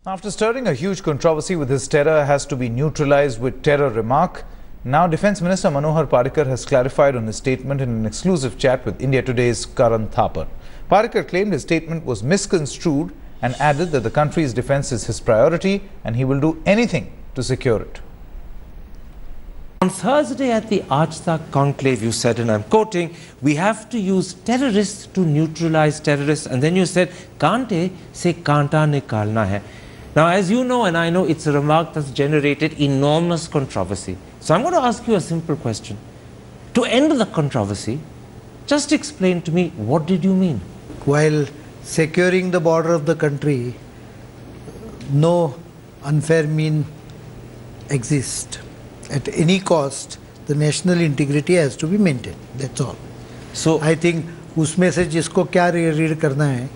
After stirring a huge controversy with his terror has to be neutralized with terror remark, now Defence Minister Manohar Parrikar has clarified on his statement in an exclusive chat with India Today's Karan Thapar. Parrikar claimed his statement was misconstrued and added that the country's defence is his priority and he will do anything to secure it. On Thursday at the Aaj Tak conclave, you said, and I'm quoting, we have to use terrorists to neutralize terrorists. And then you said, Kante se kanta nikalna hai. Now, as you know and I know, it's a remark that's generated enormous controversy. So I'm going to ask you a simple question. To end the controversy, just explain to me, what did you mean? While securing the border of the country, no unfair mean exists. At any cost, the national integrity has to be maintained. That's all. So I think उसमें से जिसको क्या read करना है,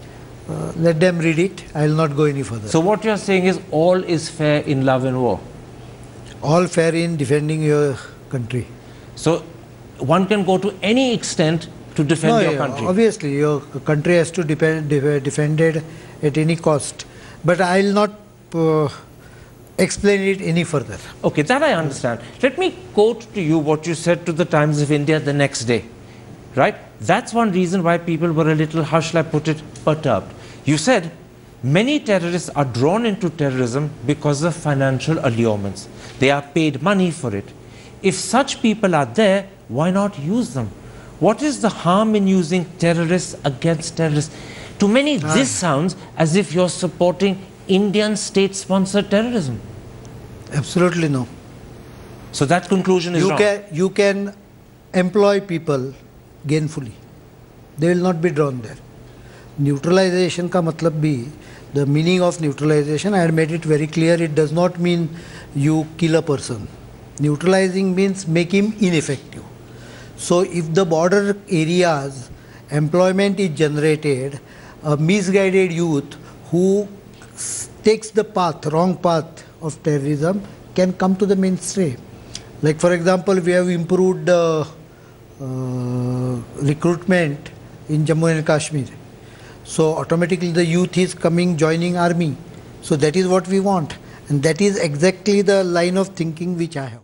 let them read it. I will not go any further. So what you are saying is all is fair in love and war. All fair in defending your country. So one can go to any extent to defend your country. Obviously, your country has to defended at any cost. But I will not explain it any further. Okay, that I understand. Let me quote to you what you said to the Times of India the next day. Right? That's one reason why people were a little, how shall I put it, perturbed. You said, many terrorists are drawn into terrorism because of financial allurements. They are paid money for it. If such people are there, why not use them? What is the harm in using terrorists against terrorists? To many, this sounds as if you're supporting Indian state-sponsored terrorism. Absolutely no. So that conclusion is wrong. You can employ people gainfully. They will not be drawn there. Neutralization ka matlab bhi, the meaning of neutralization, I had made it very clear, it does not mean you kill a person. Neutralizing means make him ineffective. So if the border areas, employment is generated, a misguided youth who takes the wrong path of terrorism can come to the mainstream. Like for example, we have improved recruitment in Jammu and Kashmir. So automatically the youth is joining army. So that is what we want. And that is exactly the line of thinking which I have.